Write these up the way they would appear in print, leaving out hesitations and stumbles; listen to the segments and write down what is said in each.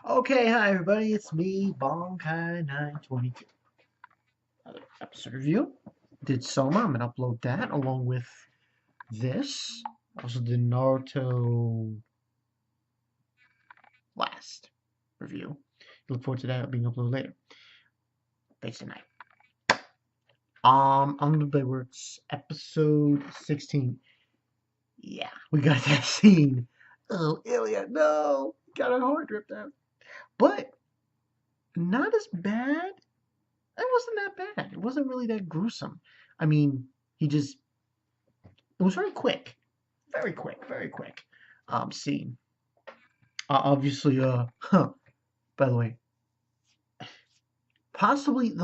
Okay, hi everybody, it's me, Bonkai922. Another episode review. Did Soma, I'm gonna upload that along with this. Also did Naruto last review. Look forward to that being uploaded later. Thanks tonight. On the Bedworks, episode 16. Yeah, we got that scene. Oh, Ilya, no! Got her heart ripped out. But not as bad. It wasn't that bad. It wasn't really that gruesome. I mean, it was very quick. Very quick, very quick. Scene. Obviously, by the way, possibly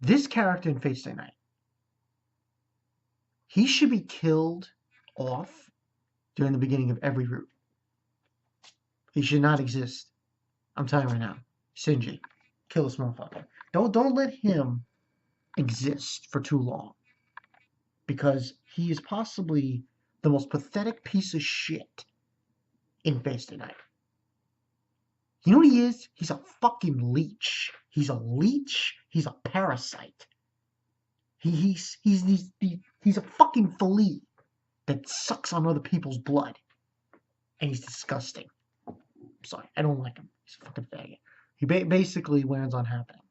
this character in Fate Stay Night, he should be killed off during the beginning of every route. He should not exist. I'm telling you right now. Shinji, kill this motherfucker. Don't let him exist for too long. Because he is possibly the most pathetic piece of shit in Fate Stay Night. You know what he is? He's a fucking leech. He's a leech. He's a parasite. He's a fucking flea that sucks on other people's blood. And he's disgusting. I'm sorry, I don't like him. He's a fucking faggot. He basically lands on happening.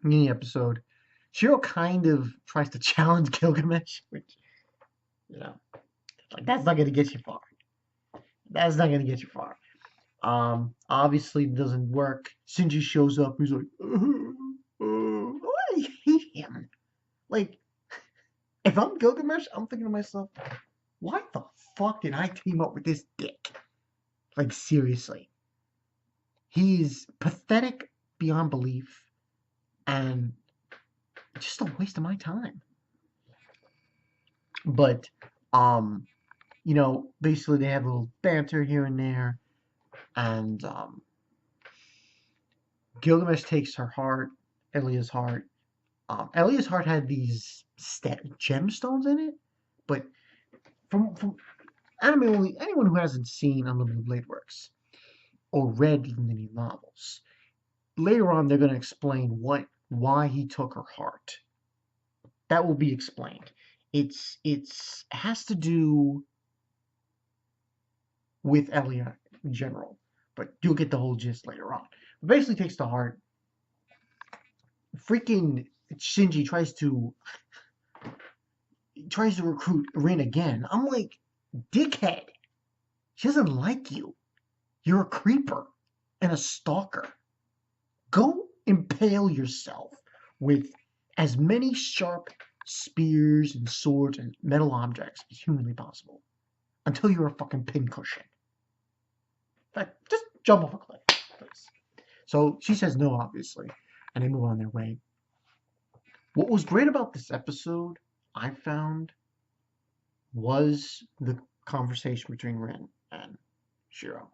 In the episode, Shirou kind of tries to challenge Gilgamesh, which, like, that's not going to get you far. That's not going to get you far. Obviously it doesn't work. Shinji shows up. He's like, I hate him. Like, if I'm Gilgamesh, I'm thinking to myself, why the fuck did I team up with this dick? Like, seriously. He's pathetic beyond belief, and just a waste of my time. But, basically they have a little banter here and there, and Gilgamesh takes her heart, Elia's heart. Elia's heart had these gemstones in it, but from anime only, anyone who hasn't seen Unlimited Blade Works or read even the new novels, later on they're going to explain why he took her heart. That will be explained. It has to do with Elia in general, but you'll get the whole gist later on. But basically takes the heart. Freaking Shinji tries to recruit Rin again. I'm like, dickhead. She doesn't like you. You're a creeper and a stalker. Go impale yourself with as many sharp spears and swords and metal objects as humanly possible until you're a fucking pincushion. In fact, just jump off a cliff, please. So she says no, obviously, and they move on their way. What was great about this episode, I found, was the conversation between Rin and Shirou.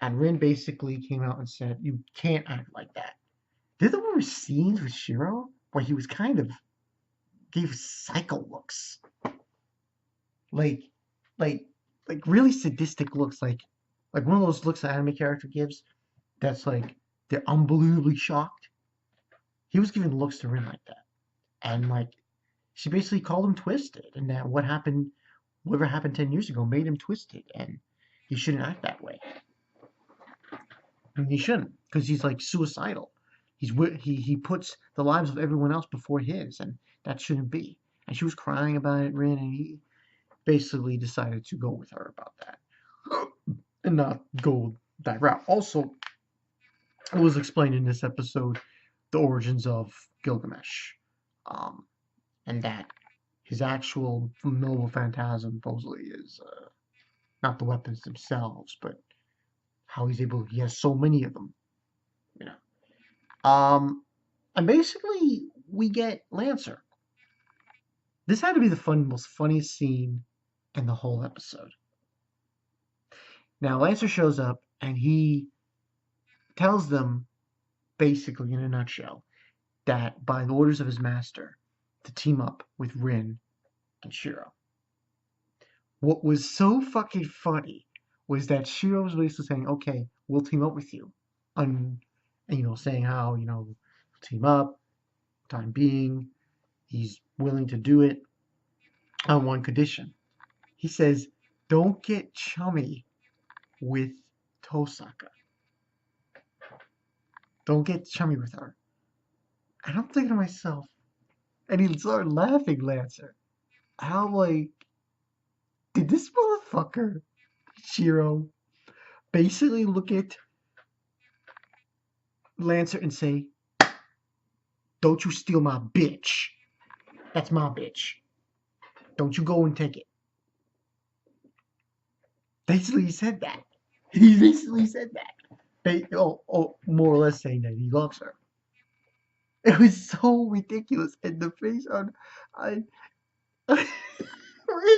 And Rin basically came out and said, you can't act like that. There were scenes with Shirou where he was kind of gave psycho looks. Like really sadistic looks, like one of those looks an anime character gives that's like they're unbelievably shocked. He was giving looks to Rin like that. And like she basically called him twisted, and that whatever happened 10 years ago made him twisted, and he shouldn't act that way. And he shouldn't, because he's like suicidal. He puts the lives of everyone else before his, and that shouldn't be. And she was crying about it, Rin, and he basically decided to go with her about that, and not go that route. Also, it was explained in this episode the origins of Gilgamesh, and that his actual noble phantasm supposedly is not the weapons themselves, but how he has so many of them, you know. And basically we get Lancer. This had to be the most funniest scene in the whole episode. Now Lancer shows up and he tells them, basically in a nutshell, that by the orders of his master, to team up with Rin and Shirou. What was so fucking funny was that Shiro was basically saying, okay, we'll team up with you. And, saying how, team up, time being, he's willing to do it on one condition. He says, don't get chummy with Tosaka. Don't get chummy with her. And I'm thinking to myself, and he started laughing, Lancer. How, like, did this motherfucker, Shiro, basically look at Lancer and say, don't you steal my bitch. That's my bitch. Don't you go and take it. Basically, he said that. He basically said that. More or less saying that he loves her. It was so ridiculous. And the face on, I, Rick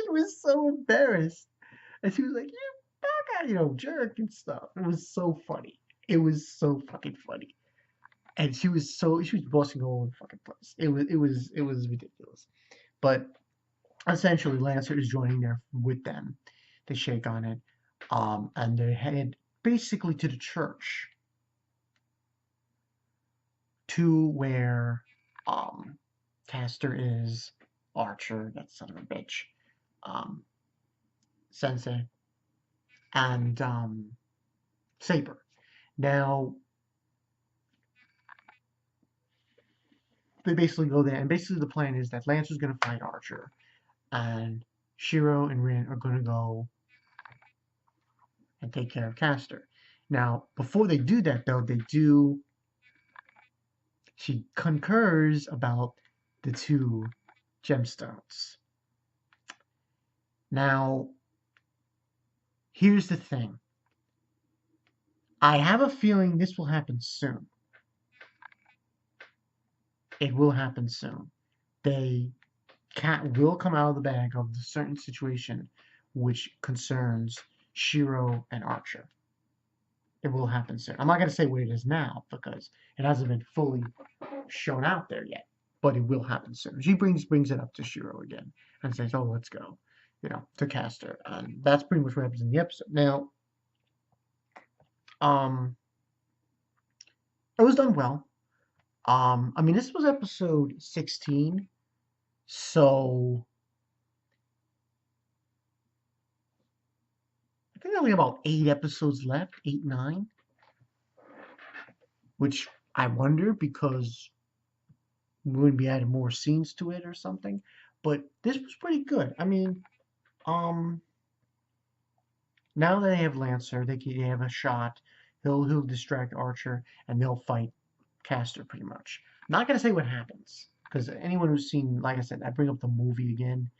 was so embarrassed. And she was like, you baka, jerk and stuff. It was so funny. It was so fucking funny. And she was busting all over the fucking place. It was ridiculous. But essentially, Lancer is joining there with them. They shake on it. And they're headed basically to the church. To where Castor is, Archer, that son of a bitch, Sensei, and Saber. Now, they basically go there, and basically the plan is that Lancer's going to fight Archer, and Shirou and Rin are going to go and take care of Castor. Now, before they do that, though, she concurs about the 2 gemstones. Now, here's the thing. I have a feeling this will happen soon. It will happen soon. They will come out of the bag of the certain situation which concerns Shirou and Archer. It will happen soon. I'm not going to say what it is now because it hasn't been fully shown out there yet, but it will happen soon. She brings it up to Shirou again and says, "Oh, let's go," to Castor, and that's pretty much what happens in the episode. Now, it was done well. I mean, this was episode 16, so I think only about 8 episodes left, 8, 9, which I wonder because we wouldn't be adding more scenes to it or something. But this was pretty good. I mean, now that they have Lancer, they have a shot. He'll distract Archer, and they'll fight Castor pretty much. I'm not gonna say what happens because anyone who's seen, like I said, I bring up the movie again,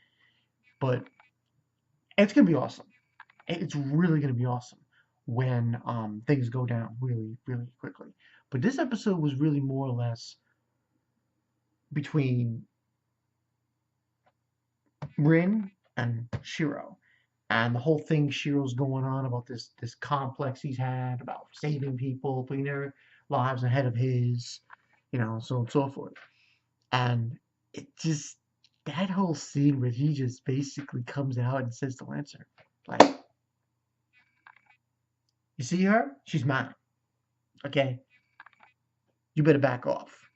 but it's gonna be awesome. It's really gonna be awesome when things go down really, really quickly. But this episode was really more or less between Rin and Shirou. And the whole thing Shirou's going on about this complex he's had about saving people, putting their lives ahead of his, so on and so forth. And it just, that whole scene where he just basically comes out and says to Lancer, like, you see her? She's mine. Okay? You better back off.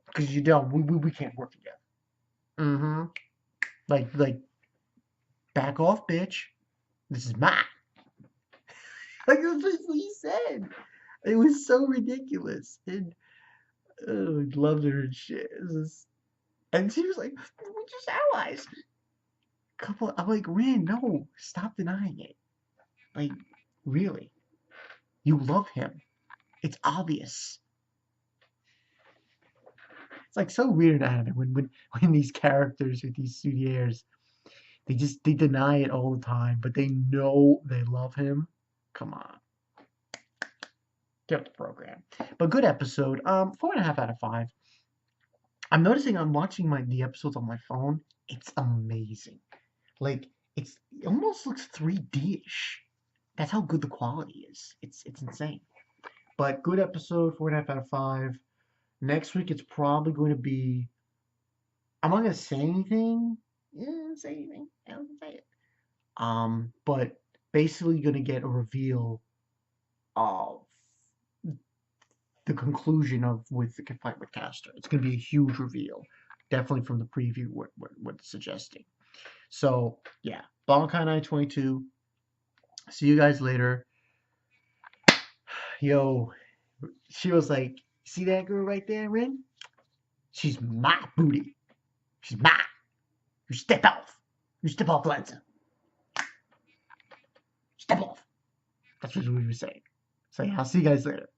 Because you don't, we can't work together. Mm-hmm. Like, back off, bitch. This is mine. Like, that's what he said. It was so ridiculous. And loved her and shit. And she was like, we're just allies. I'm like, Rin, no, stop denying it. Like, really. You love him. It's obvious. It's like so weird anime when these characters with these soothsayers, they deny it all the time, but they know they love him. Come on. Get the program. But good episode. 4.5 out of 5. I'm noticing I'm watching the episodes on my phone. It's amazing. Like it almost looks 3D-ish. That's how good the quality is. It's insane. But good episode, 4.5 out of 5. Next week it's probably going to be. I'm not gonna say anything. Yeah, say anything. I don't say it. But basically going to get a reveal of the conclusion of with the fight with Castor. It's going to be a huge reveal, definitely from the preview. What it's suggesting. So yeah, Bankai 922. See you guys later. Yo, she was like, see that girl right there, Rin? She's my booty. She's mine. You step off. You step off, Lanza. Step off. That's what we were saying. So yeah, I'll see you guys later.